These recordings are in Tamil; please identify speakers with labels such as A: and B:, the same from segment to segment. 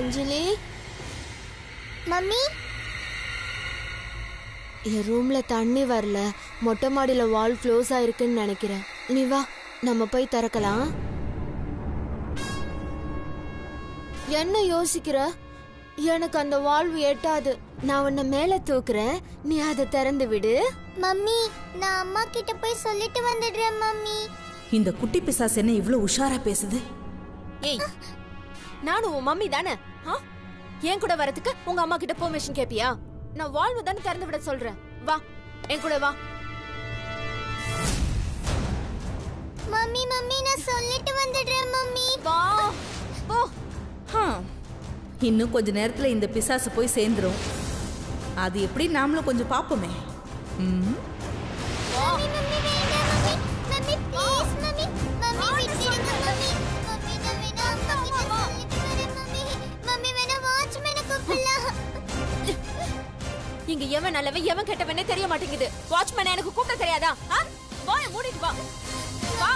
A: அஞ்சலி
B: மம்மி
A: என் ரூம்ல தண்ணி வரல, மொட்டை மாடியில வால் க்ளோஸ் ஆயிருக்குன்னு நினைக்கிறேன். நீ வா, நம்ம போய் திறக்கலாம். என்ன யோசிக்கிற? எனக்கு அந்த வால்வு எட்டாது. நான் உன்னை மேல தூக்குறேன், நீ அதை திறந்து விடு.
B: மம்மி நான் அம்மா கிட்ட போய் சொல்லிட்டு வந்துடுறேன் மம்மி.
C: இந்த குட்டி பிசாசு என்ன இவ்வளவு உஷாரா பேசுது?
A: ஏய், நானும் உன் மம்மி தானே. என் கூட வரதுக்கு உங்க அம்மா கிட்ட பெர்மிஷன் கேப்பியா? நான் வால்வு தானே திறந்து விட சொல்றேன். வா, என் கூட வா.
B: மம்மி மம்மி நான் சொல்லிட்டு வந்துடுறேன் மம்மி.
A: வா போ.
C: இன்னும் கொஞ்ச நேரத்துல இந்த பிசாசு போய் சேர்ந்துரும். அது எப்படி நாமளும் கொஞ்சம் பாப்போமே.
B: மம்மி மம்மி வேண்டாம் mummy. Mummy please mummy. Mummy விட்டுடுங்க மம்மி. மம்மி நான் வேணா அம்மா கிட்ட சொல்லிட்டு வரேன் மம்மி. மம்மி வேணா வாட்ச்மேனை கூப்பிடலாம்.
A: இங்க எவன் நல்லவன் எவன் கெட்டவனே தெரிய மாட்டேங்குது. வாட்ச்மேன் எனக்கு கூப்பிட தெரியாதா? வாயை மூடிட்டு வா. வா.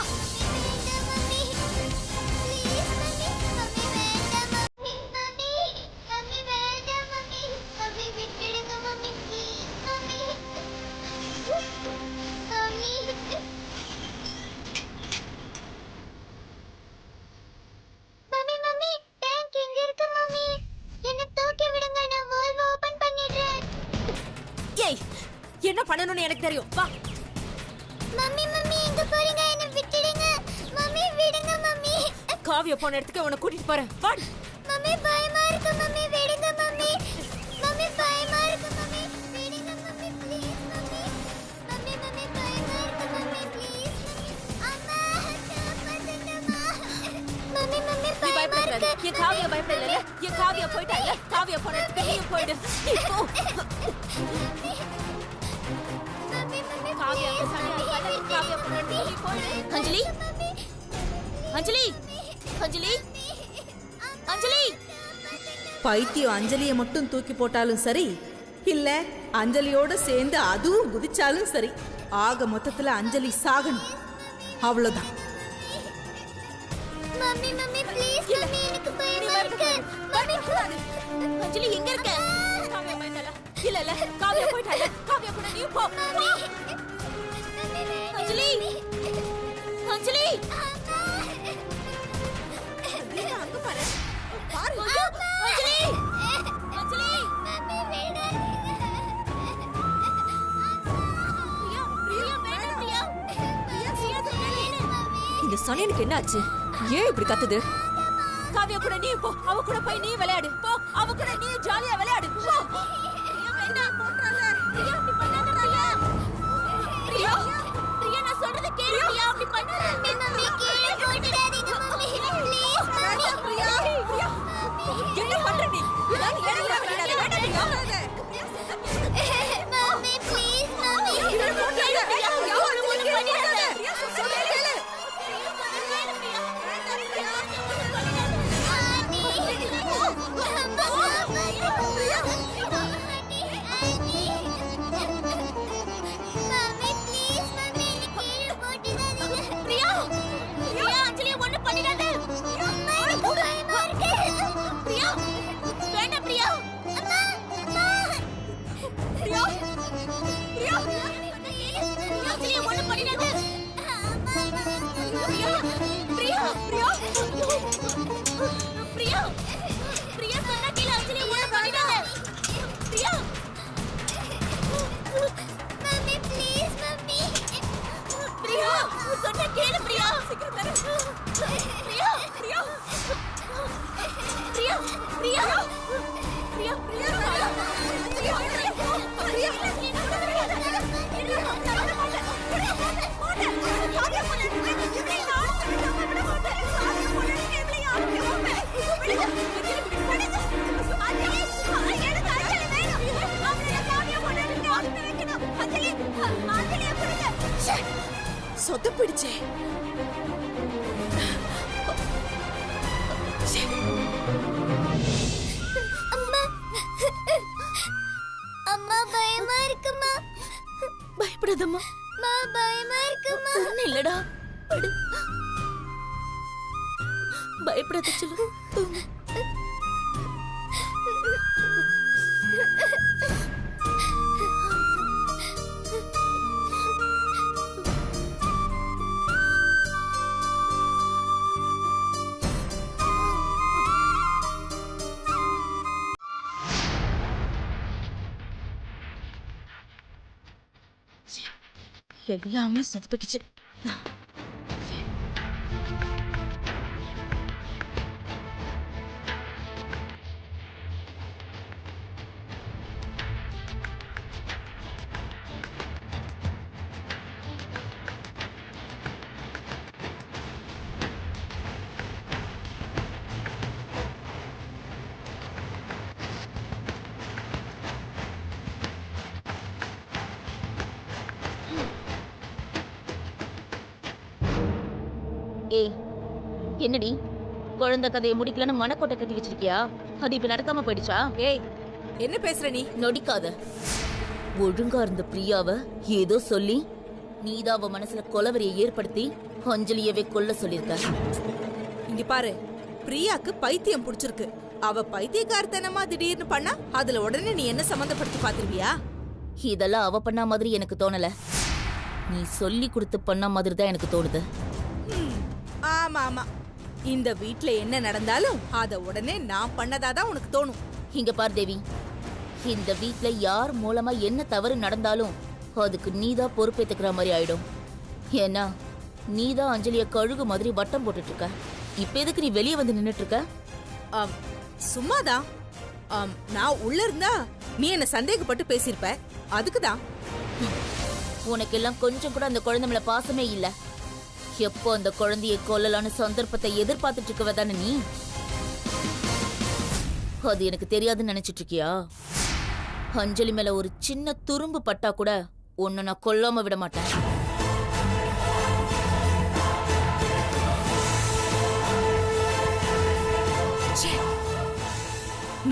A: என்ன பண்ணணும்னு எனக்கு தெரியும். வா.
B: மம்மி மம்மி எங்க போறீங்க? என்ன விட்டுடுங்க மம்மி. விடுங்க மம்மி.
A: காவியா போன இடத்துக்கு உன்னை கூட்டிட்டு போறேன். வா.
B: மம்மி பயமா இருக்கு மம்மி. விடுங்க மம்மி. மம்மி பயமா இருக்கு மம்மி. விடுங்க mummy please mummy. Mummy mummy பயமா இருக்கு மம்மி ப்ளீஸ். அம்மா காப்பாத்துங்கம்மா. மம்மி மம்மி
A: நீ
B: பயமா
A: பயப்படாத.
B: இருக்கு.
A: என் காவியா பயப்படல. என் காவியா போயிட்டாங்க. காவியா போன இடத்துக்கு நீ போயிடு. இப்போ காவியா காவியா போன இடத்துக்கு நீ போயிடு. அஞ்சலி அஞ்சலி அஞ்சலி அஞ்சலி.
C: பைத்தியம் அஞ்சலியை மட்டும் தூக்கி போட்டாலும் சரி, இல்ல அஞ்சலியோட சேர்ந்து அதுவும் குதிச்சாலும் சரி, ஆக மொத்தத்துல அஞ்சலி சாகணும். அவ்வளவுதான்.
B: மம்மி மம்மி ப்ளீஸ் மம்மி எனக்கு பயமா இருக்கு. மம்மி
A: அஞ்சலி எங்க இருக்க? காவியா போயிட்டாளா? இல்ல இல்ல காவியா போயிட்டாளா? காவியா கூட நீ போ. அஞ்சலி அஞ்சலி அங்க பாரு. பாரு அஞ்சலி அஞ்சலி.
B: மம்மி வேண்டாம்.
A: பிரியா பிரியா வேண்டாம் பிரியா. பிரியா சீக்கிரம் வேண்டாம். இந்த சனியனுக்கு என்ன ஆச்சு? ஏன் இப்படி கத்துது? காவியா கூட நீ போ. அவ கூட போய் நீ விளையாடு. போ, அவ கூட நீ ஜாலியா விளையாடு. போ. பிரியா வேண்டாம் போறல. பிரியா அப்படி பண்ணாத பிரியா. பிரியா பிரியா நான் சொல்றது கேளு. பிரியா அப்படி பண்ணாத.
B: மம்மி கீழே போட்டுடாதீங்க mummy please mummy.
A: Priya Priya என்ன பண்ற நீ? நான் என்ன பண்ணாத. வேண்டாம் பிரியா.
B: Mummy please mummy.
A: கீழே போடாத. பிரியா ஒண்ணு பண்ணிடாத. பிரியா சொல்றது கேளு. பிரியா பிரியா சொன்னா கேளு. அஞ்சலி ஒண்ணு பண்ணிடாத. Priya
B: mummy please mummy.
A: Priya சொன்னா கேளு. பிரியா சீக்கிரம் வர. பிரியா பிரியா பிரியா பிரியா பிரியா பிரியா சொத்த பிடிச்சே.
B: அம்மா அம்மா பயமா இருக்குமா?
A: பயப்படாதம்மா.
B: பயமா இருக்குமா?
A: ஒண்ணு இல்லடா. பயப்படாத சொல்லு.
C: எல்லாமே சொதப்பிடுச்சு.
A: ஏய், என்னடி குழந்தை கதையை முடிக்கலன்னு மனக்கோட்டை கட்டி வச்சிருக்கியா? அது இப்ப நடக்காம போயிடுச்சா?
C: ஏய், என்ன பேசுற நீ?
A: நொடிக்காத. ஒழுங்கா இருந்த பிரியாவ ஏதோ சொல்லி நீதான் அவ மனசுல கொலவரியை ஏற்படுத்தி அஞ்சலியவே கொல்ல சொல்லிருக்க.
C: இங்க பாரு, பிரியாக்கு பைத்தியம் புடிச்சிருக்கு. அவ பைத்தியக்காரத்தனமா திடீர்னு பண்ணா அதுல உடனே நீ என்ன சம்பந்தப்படுத்தி பாத்துருவியா?
A: இதெல்லாம் அவ பண்ண மாதிரி எனக்கு தோணல. நீ சொல்லி கொடுத்து பண்ண மாதிரி தான் எனக்கு தோணுது.
C: ஆமா ஆமா, இந்த வீட்ல என்ன நடந்தாலும் அத உடனே நான் பண்ணதாதான் உனக்கு தோணும்.
A: இங்க பார் தேவி, இந்த வீட்ல யார் மூலமா என்ன தவறு நடந்தாலும் அதுக்கு நீதான் பொறுப்பேத்துக்கிற மாதிரி ஆயிடும். ஏன்னா நீதான் அஞ்சலிய கழுகு மாதிரி வட்டம் போட்டுட்டு இருக்க. இப்ப எதுக்கு நீ வெளியே வந்து நின்னுட்டு இருக்க?
C: சும்மாதான். நான் உள்ள இருந்தா நீ என்ன சந்தேகப்பட்டு பேசியிருப்ப, அதுக்குதான்.
A: உனக்கெல்லாம் கொஞ்சம் கூட அந்த குழந்தை மேல பாசமே இல்ல. எப்போ அந்த குழந்தையை கொல்லலான்னு சந்தர்ப்பத்தை எதிர்பார்த்துட்டு இருக்கவ தானே நீ? அது எனக்கு தெரியாதுன்னு நினைச்சிட்டு இருக்கியா? அஞ்சலி மேல ஒரு சின்ன துரும்பு பட்டா கூட உன்னை நான் கொல்லாம விட மாட்டேன்.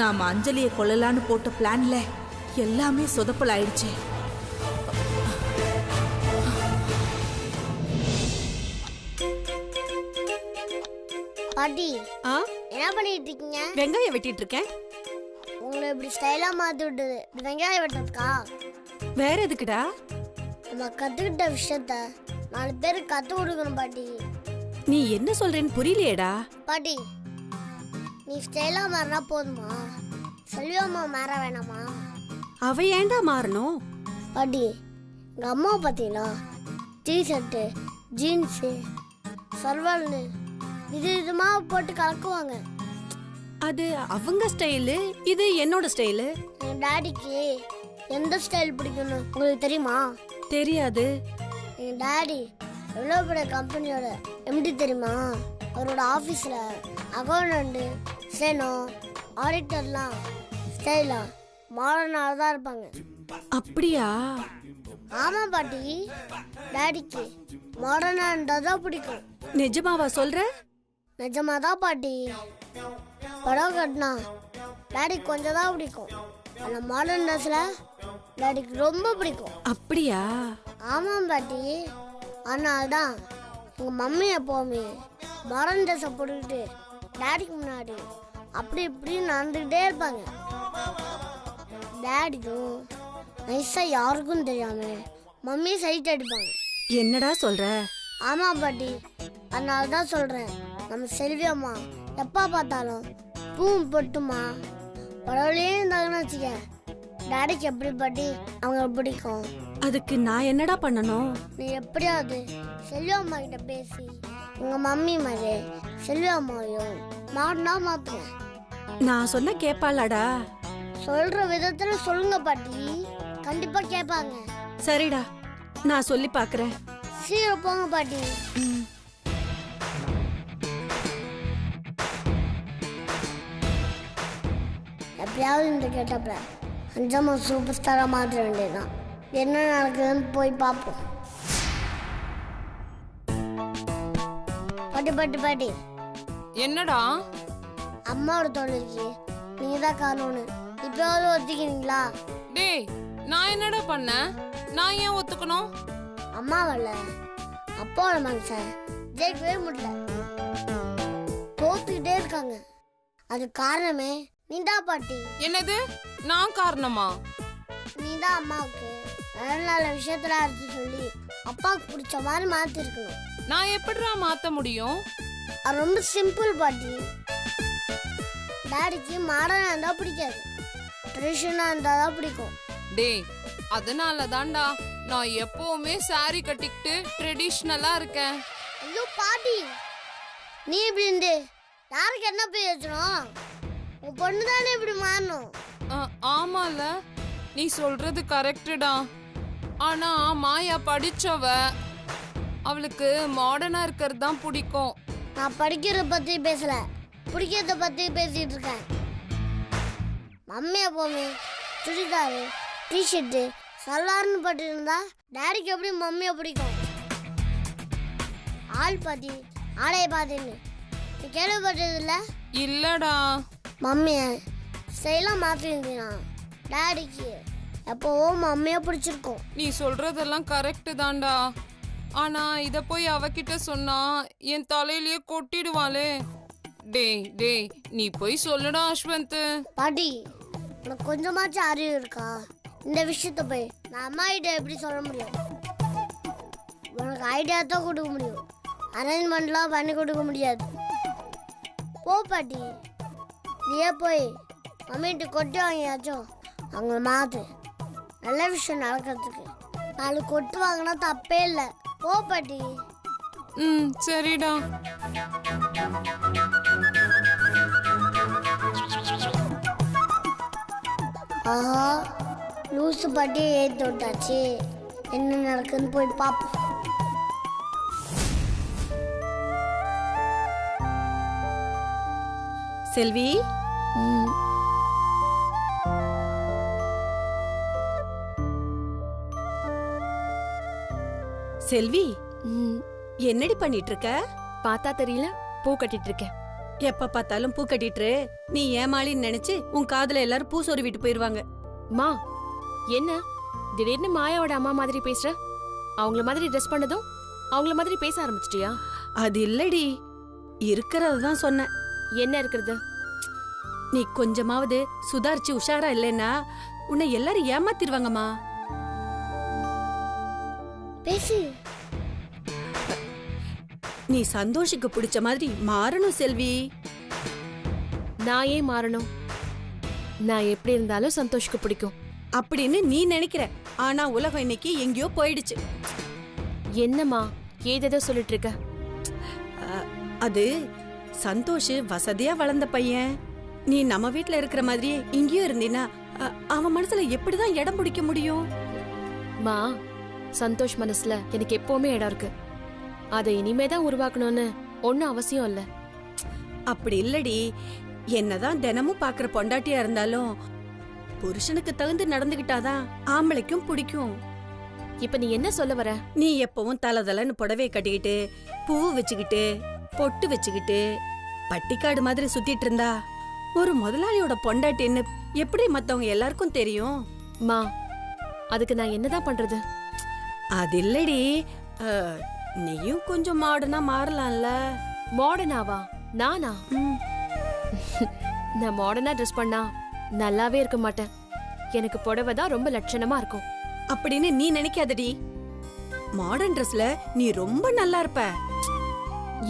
C: நாம அஞ்சலியை கொல்லலான்னு போட்ட பிளான்ல எல்லாமே சொதப்பல் ஆயிடுச்சு.
B: பாட்டி, என்ன பண்ணிட்டு இருக்கீங்க?
D: வெங்காயம் வெட்டிட்டு இருக்கேன்.
B: உங்களை இப்படி ஸ்டைலா மாத்தி விட்டது இப்படி வெங்காயம் வெட்டுறதுக்கா?
D: வேற எதுக்குடா?
B: நம்ம கத்துக்கிட்ட விஷயத்த 4 பேருக்கு கத்து கொடுக்கணும் பாட்டி.
D: நீ என்ன சொல்றேன்னு புரியலையேடா.
B: பாட்டி, நீ ஸ்டைலா மாறினா போதுமா? செல்வியம்மா மாற வேணாமா?
D: அவ ஏன்டா மாறணும்?
B: பாட்டி, எங்க அம்மாவை பார்த்தீங்களா? டிஷர்ட்டு, ஜீன்ஸு, சர்வால்னு விதமா போட்டு கலக்குவாங்க.
D: அது அவங்க ஸ்டைலு, இது என்னோட ஸ்டைலு.
B: எங்க டாடிக்கு எந்த ஸ்டைல் பிடிக்கும்னு உங்களுக்கு தெரியுமா?
D: தெரியாது.
B: எங்க டாடி எவ்வளோ பெரிய கம்பெனியோட எம்டி தெரியுமா? அவரோட ஆஃபீஸில் அக்கௌண்டன்ட், சேனோ, ஆடிட்டர்லாம் ஸ்டைலா மாடர்னாக தான் இருப்பாங்க.
D: அப்படியா?
B: ஆமாம் பாட்டி, டாடிக்கு மாடர்னாக இருந்தால் தான் பிடிக்கும்.
D: நிஜமாவா சொல்ற?
B: நிஜமா தான் பாட்டி. படம் கட்டினா டாடிக்கு கொஞ்சம் தான் பிடிக்கும். ஆனால் மாடர்ன் ட்ரெஸ்ஸில் டாடிக்கு ரொம்ப பிடிக்கும்.
D: அப்படியா?
B: ஆமாம் பாட்டி. அதனால தான் எங்கள் மம்மி எப்போவுமே மாடர்ன் ட்ரெஸ்ஸை போட்டுக்கிட்டு டாடிக்கு முன்னாடி அப்படி இப்படி நடந்துக்கிட்டே இருப்பாங்க. டாடிக்கும் நைஸாக யாருக்கும் தெரியாம மம்மி சைட் அடிப்பாங்க.
D: என்னடா சொல்ற?
B: ஆமாம் பாட்டி. அதனால தான் சொல்கிறேன், நம்ம செல்வி அம்மா எப்போ பார்த்தாலும் பூவும் பொட்டுமா பரவலையே இருந்தாங்கன்னு வச்சுக்க, டாடிக்கு எப்படி பாட்டி அவங்களுக்கு பிடிக்கும்.
D: அதுக்கு நான் என்னடா பண்ணணும்?
B: நீ எப்படியாவது செல்வி அம்மா கிட்ட பேசி உங்க மம்மி மாதிரி செல்வி அம்மாவையும் மாட்டினா மாத்துங்க.
D: நான் சொன்ன கேப்பாளாடா?
B: சொல்ற விதத்துல சொல்லுங்க பாட்டி, கண்டிப்பா கேட்பாங்க.
D: சரிடா, நான் சொல்லி பாக்குறேன்.
B: சீக்கிரம் போங்க பாட்டி. எப்படியாவது இந்த கேட்டப்ப அஞ்சம்மா சூப்பர் ஸ்டாரா மாற்ற வேண்டியதுதான். என்ன நடக்குதுன்னு போய் பார்ப்போம். பாட்டி பாட்டி பாட்டி,
E: என்னடா?
B: அம்மாவோட தொழிலுக்கு நீங்க தான் காரணம்னு இப்பயாவது ஒத்துக்கிறீங்களா?
E: டேய், நான் என்னடா பண்ணேன்? நான் ஏன் ஒத்துக்கணும்?
B: அம்மாவல்ல, அப்பாவோட மனுஷன் ஜெயிக்கவே முடியல, தோத்துக்கிட்டே இருக்காங்க. அது காரணமே நீதான் பாட்டி.
E: என்னது? நான் காரணமா?
B: நீதான் அம்மாவுக்கு நல்ல நல்ல விஷயத்துல அறுத்து சொல்லி அப்பாவுக்கு பிடிச்ச மாதிரி மாத்தி இருக்கணும்.
E: நான் எப்படிடா மாத்த முடியும்?
B: அது ரொம்ப சிம்பிள் பாட்டி. டாடிக்கு மாடர்னா இருந்தா பிடிக்காது, ட்ரெடிஷனா இருந்தா தான் பிடிக்கும்.
E: டேய், அதனால தான்டா நான் எப்பவுமே saree கட்டிக்கிட்டு ட்ரெடிஷ்னலா இருக்கேன்.
B: ஐயோ பாட்டி, நீ இப்படி இருந்து யாருக்கு என்ன பிரயோஜனம்? உன் பொண்ணு தானே இப்படி மாறணும்.
E: ஆமால, நீ சொல்றது கரெக்டுடா. ஆனா மாயா படிச்சவ, அவளுக்கு மாடர்னா இருக்கிறது தான் பிடிக்கும்.
B: நான் படிக்கிறத பத்தி பேசல, பிடிக்கிறத பத்தி பேசிட்டு இருக்கேன். மம்மி எப்பவுமே சுடிதாரு டிஷர்ட்டு சல்லார்னு பட்டு இருந்தா டேடிக்கு எப்படி மம்மியை பிடிக்கும்? ஆள் பாத்தி ஆடையை பார்த்துன்னு நீ கேள்விப்பட்டது இல்லை?
E: இல்லடா.
B: மம்மிய ஸ்டைலாக மாற்றிருந்தீனா டேடிக்கு எப்போவோ மம்மியை பிடிச்சிருக்கும்.
E: நீ சொல்றதெல்லாம் கரெக்டு தான்டா. ஆனா இத போய் அவகிட்ட சொன்னா என் தலையிலேயே கொட்டிடுவாளே. டேய் டேய், நீ போய் சொல்லுடா அஸ்வந்த்.
B: பாட்டி, உனக்கு கொஞ்சமாச்சும் அறிவு இருக்கா? இந்த விஷயத்த போய் நான் அம்மா கிட்ட எப்படி சொல்ல முடியும்? உனக்கு ஐடியா தான் கொடுக்க முடியும், அரேஞ்ச்மெண்ட்லாம் பண்ணி கொடுக்க முடியாது. போ பாட்டி, நீயே போய் மம்மிட்டு கொட்டி வாங்கியாச்சும் அவங்க மாத்து. நல்ல விஷயம் நடக்கிறதுக்கு 4 கொட்டு வாங்கினா தப்பே இல்லை. போ பாட்டி.
E: சரிடா.
B: ஆஹா, லூசு பாட்டியை ஏற்றி விட்டாச்சு. என்ன நடக்குதுன்னு போய் பார்ப்போம்.
D: செல்வி, செல்வி, என்னடி பண்ணிட்டு இருக்க?
A: பார்த்தா தெரியல, பூ கட்டிட்டு இருக்கேன்.
D: எப்ப பார்த்தாலும் பூ கட்டிட்டு நீ ஏமாளின்னு நினைச்சு உன் காதுல எல்லாரும் பூ சொருவிட்டு போயிருவாங்க.
A: மா, என்ன திடீர்னு மாயாவோட அம்மா மாதிரி பேசுற? அவங்கள மாதிரி ட்ரெஸ் பண்ணதும் அவங்கள மாதிரி பேச ஆரம்பிச்சிட்டியா?
D: அது இல்லடி, இருக்கிறதான் சொன்னேன்.
A: என்ன இருக்கிறது?
D: நீ கொஞ்சமாவது சுதாரிச்சு உஷாரா இல்லைன்னா உன்னை எல்லாரும் ஏமாத்திருவாங்கம்மா.
B: பேசு.
D: நீ சந்தோஷுக்கு பிடிச்ச மாதிரி மாறணும் செல்வி.
A: நான் ஏன் மாறணும்? நான் எப்படி இருந்தாலும் சந்தோஷ்க்கு பிடிக்கும்
D: அப்படின்னு நீ நினைக்கிற. ஆனா உலகம் இன்னைக்கு எங்கேயோ போயிடுச்சு.
A: என்னம்மா ஏதேதோ சொல்லிட்டு இருக்க?
D: அது சந்தோஷ் வசதியா வளர்ந்த பையன். நீ நம்ம வீட்டுல இருக்கிற மாதிரியே இங்கேயும் இருந்தீனா அவன் மனசுல எப்படிதான் இடம் பிடிக்க முடியும்?
A: மா, சந்தோஷ் மனசுல எனக்கு எப்பவுமே இடம் இருக்கு. அதை இனிமேதான் உருவாக்கணும்னு ஒன்னும் அவசியம் இல்ல.
D: அப்படி இல்லடி, என்னதான் தினமும் பாக்குற பொண்டாட்டியா இருந்தாலும் புருஷனுக்கு தகுந்து நடந்துகிட்டாதான் ஆம்பளைக்கும் பிடிக்கும்.
A: இப்ப நீ என்ன சொல்ல வர?
D: நீ எப்பவும் தலதலன்னு புடவை கட்டிக்கிட்டு பூ வச்சுக்கிட்டு பொட்டு வச்சுக்கிட்டு பட்டிக்காடு மாதிரி சுத்திட்டு இருந்தா ஒரு முதலாளியோட பொண்டாட்டின்னு எப்படி மத்தவங்க எல்லாருக்கும் தெரியும்?
A: மா, அதுக்கு நான் என்னதான் பண்றது?
D: அது இல்லடி, நீயும் கொஞ்சம் மாடர்னா மாறலாம்ல.
A: மாடர்னாவா? நானா? நான் மாடர்னா ட்ரெஸ் பண்ணா நல்லாவே இருக்க மாட்டேன். எனக்கு புடவை தான் ரொம்ப லட்சணமா இருக்கும்.
D: அப்படின்னு நீ நினைக்காதடி. மாடர்ன் ட்ரெஸ்ல நீ ரொம்ப நல்லா இருப்ப.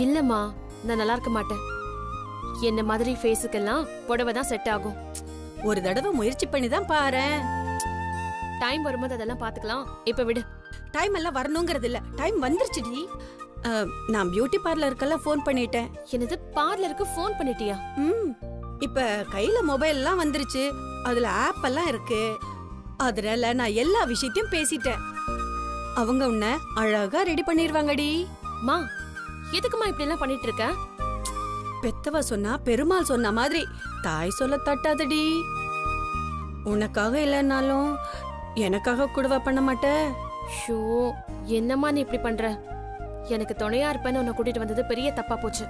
A: இல்லம்மா, நான் நல்லா இருக்க மாட்டேன். என்ன மாதிரி ஃபேஸுக்கெல்லாம் புடவை தான் செட் ஆகும்.
D: ஒரு தடவை முயற்சி பண்ணி தான் பாரு.
A: டைம் வரும்போது அதெல்லாம் பாத்துக்கலாம். இப்ப விடு.
D: டைம் எல்லாம் வரணுங்கிறது இல்ல, டைம் வந்துருச்சுடி. நான் பியூட்டி பார்லருக்கெல்லாம் ஃபோன் பண்ணிட்டேன்.
A: என்னது, பார்லருக்கு ஃபோன் பண்ணிட்டியா?
D: இப்ப கையில மொபைல் எல்லாம் வந்துருச்சு, அதுல ஆப் எல்லாம் இருக்கு. அதனால நான் எல்லா விஷயத்தையும் பேசிட்டேன். அவங்க உன்னை அழகா ரெடி பண்ணிருவாங்கடி.
A: மா, எதுக்குமா இப்படி எல்லாம் பண்ணிட்டு இருக்க?
D: பெத்தவ சொன்னா பெருமாள் சொன்ன மாதிரி தாய் சொல்ல தட்டாதடி. உனக்காக இல்லைன்னாலும் எனக்காக கூடவா பண்ண மாட்ட?
A: ஷோ, என்னம்மா நீ இப்படி பண்ற? எனக்கு துணையா இருப்பேன்னு உன்னை கூட்டிட்டு வந்தது பெரிய தப்பா போச்சு.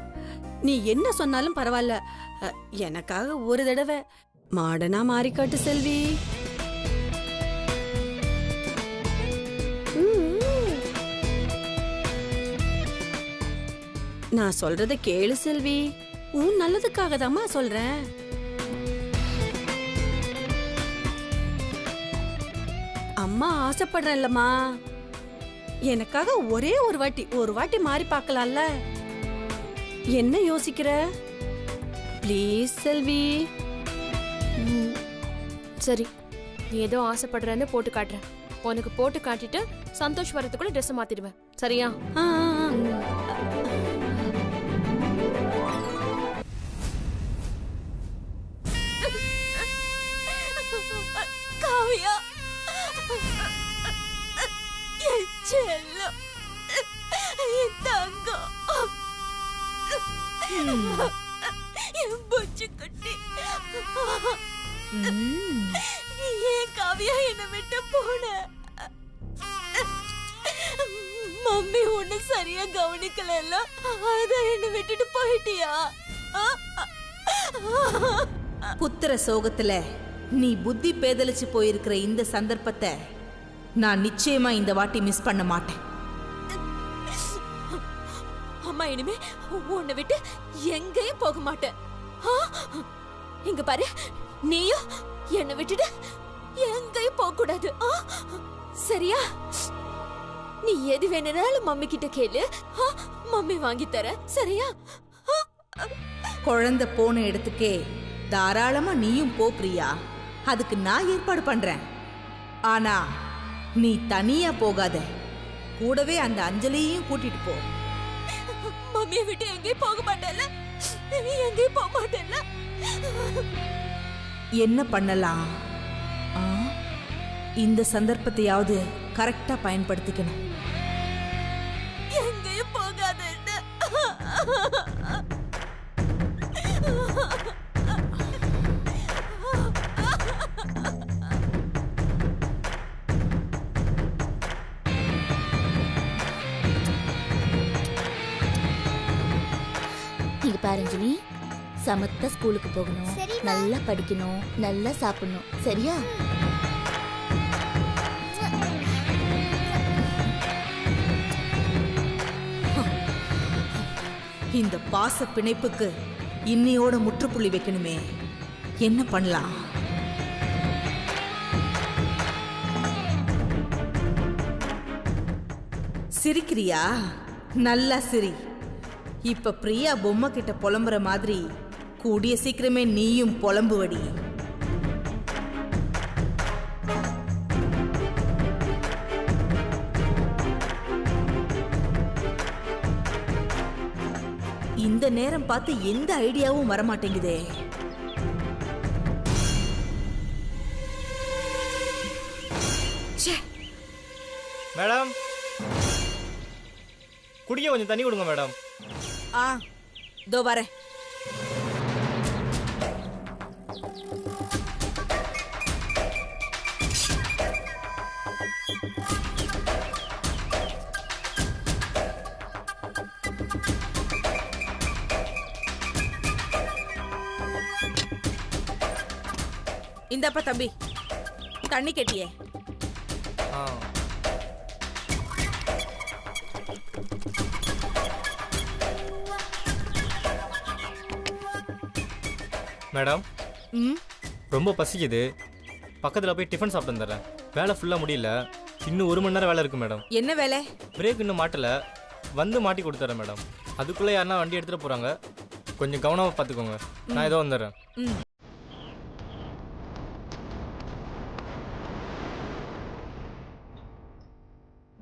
D: நீ என்ன சொன்னாலும் பரவாயில்ல, எனக்காக ஒரு தடவை மாடனா மாறி காட்டு செல்வி. நான் சொல்றத கேளு செல்வி, உன் நல்லதுக்காக தாம்மா சொல்றேன். அம்மா ஆசைப்படுறேன்லம்மா, எனக்காக ஒரே ஒரு வாட்டி மாறி பார்க்கலாம்ல. என்ன யோசிக்கிற? ப்ளீஸ் செல்வி.
A: சரி, நீ ஏதோ ஆசைப்படுறேன்னு போட்டு காட்டுறேன்.
F: உனக்கு போட்டு காட்டிட்டு சந்தோஷ் வரதுக்குள்ள ட்ரெஸ் மாத்திடுவேன், சரியா?
D: ஆ, ஆ, ஆ.
A: காவியா, என் செல்லம், என் தங்கம், என் பொச்சு குட்டி. ஏன் காவியா என்னை விட்டு போன? மம்மி ஒண்ணு சரியா கவனிக்கல, அதான் என்னை விட்டுட்டு போயிட்டியா?
C: புத்திர சோகத்துல நீ புத்தி பேதலிச்சு போயிருக்கிற இந்த சந்தர்ப்பத்தை நான் நிச்சயமா இந்த வாட்டி மிஸ் பண்ண மாட்டேன்.
A: அம்மா இனிமே உன்னை விட்டு எங்கேயும் போக மாட்டேன். இங்க பாரு, நீயும் என்னை விட்டுட்டு எங்கேயும் போக கூடாது, சரியா? நீ எது வேணும்னாலும் மம்மி கிட்ட கேளு, மம்மி வாங்கி தர, சரியா?
C: குழந்தை போன இடத்துக்கே தாராளமா நீயும் போ பிரியா, அதுக்கு நான் ஏற்பாடு பண்றேன். ஆனா நீ தனியா போகாத, கூடவே அந்த அஞ்சலியையும் கூட்டிட்டு போ.
A: மம்மியை விட்டு எங்கேயும் போக மாட்டேன்ல, எங்கேயும் போக மாட்டேன்ல.
C: என்ன பண்ணலாம்? இந்த சந்தர்ப்பத்தையாவது கரெக்டா பயன்படுத்திக்கணும்.
A: எங்கேயும் போகாத.
B: இங்க பாரு அஞ்சலி, சமத்தா ஸ்கூலுக்கு போகணும், நல்லா படிக்கணும், நல்லா சாப்பிடணும், சரியா?
C: இந்த பாச பிணைப்புக்கு இன்னையோட முற்றுப்புள்ளி வைக்கணுமே, என்ன பண்ணலாம்? சிரிக்கிறியா? நல்லா சிரி. இப்ப பிரியா பொம்மை கிட்ட புலம்புற மாதிரி கூடிய சீக்கிரமே நீயும் புலம்புவடி. இந்த நேரம் பார்த்து எந்த ஐடியாவும் வரமாட்டேங்குதே.
G: மேடம், குடிக்க கொஞ்சம் தண்ணி கொடுங்க மேடம்.
C: இதோ வரேன். இந்தப்பா தம்பி, தண்ணி கேட்டியே.
G: மேடம், ரொம்ப பசிக்குது, பக்கத்தில் போய் டிஃபன் சாப்பிட்டு வந்துடுறேன். வேலை ஃபுல்லாக முடியல, இன்னும் 1 மணி நேரம் வேலை இருக்கு மேடம்.
C: என்ன வேலை?
G: பிரேக் இன்னும் மாட்டல, வந்து மாட்டி கொடுத்துறேன் மேடம். அதுக்குள்ளே யாருன்னா வண்டி எடுத்துகிட்டு போகிறாங்க, கொஞ்சம் கவனமாக பார்த்துக்கோங்க. நான் ஏதோ வந்துடுறேன்.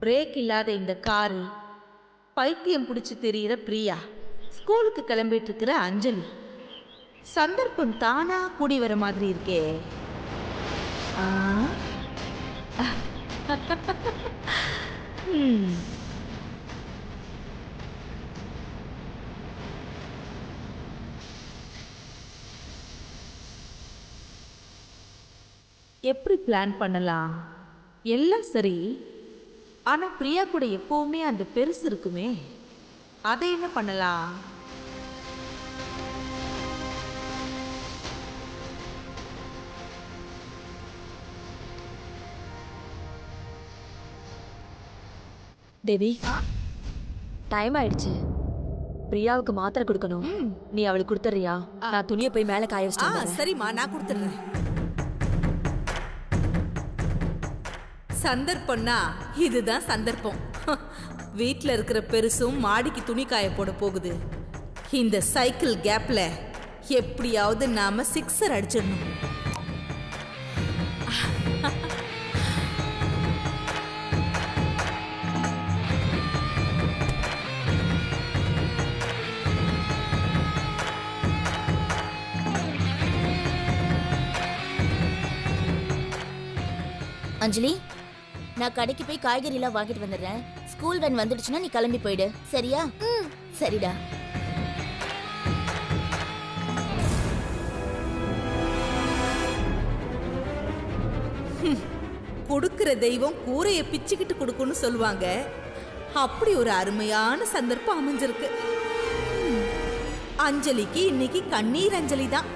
C: பிரேக் இல்லாத இந்த காரு, பைத்தியம் பிடிச்சி தெரிகிற பிரியா, ஸ்கூலுக்கு கிளம்பிட்டு இருக்கிற அஞ்சலி, சந்தர்ப்பம் தானா கூடி வர மாதிரி இருக்கே. எப்படி பிளான் பண்ணலாம்? எல்லாம் சரி, ஆனா பிரியா கூட எப்பவுமே அந்த பெருசு இருக்குமே, அதை என்ன பண்ணலாம்?
A: தேவி, டைம் ஆயிடுச்சு. பிரியாவுக்கு மாத்திரை கொடுக்கணும். நீ அவளுக்கு கொடுத்துறியா? நான் துணியை போய் மேல காய வச்சிட்டேன்.
C: சரிம்மா, நான் கொடுத்துடுறேன். சந்தர்ப்பம்னா இதுதான் சந்தர்ப்பம். வீட்டில் இருக்கிற பெருசும் மாடிக்கு துணி காய போட போகுது. இந்த சைக்கிள் கேப்ல எப்படியாவது நாம 6 அடிச்சிடணும்.
B: அஞ்சலி, நான் கடைக்கு போய் காய்கறி எல்லாம் வாங்கிட்டு வந்துடுறேன். ஸ்கூல் வேன் வந்துடுச்சுன்னா நீ கிளம்பி போயிடு, சரியா? சரிடா.
C: கொடுக்கிற தெய்வம் கூரையை பிச்சுக்கிட்டு கொடுக்கும்னு சொல்லுவாங்க. அப்படி ஒரு அருமையான சந்தர்ப்பம் அமைஞ்சிருக்கு. அஞ்சலிக்கு இன்னைக்கு கண்ணீர் அஞ்சலி தான்.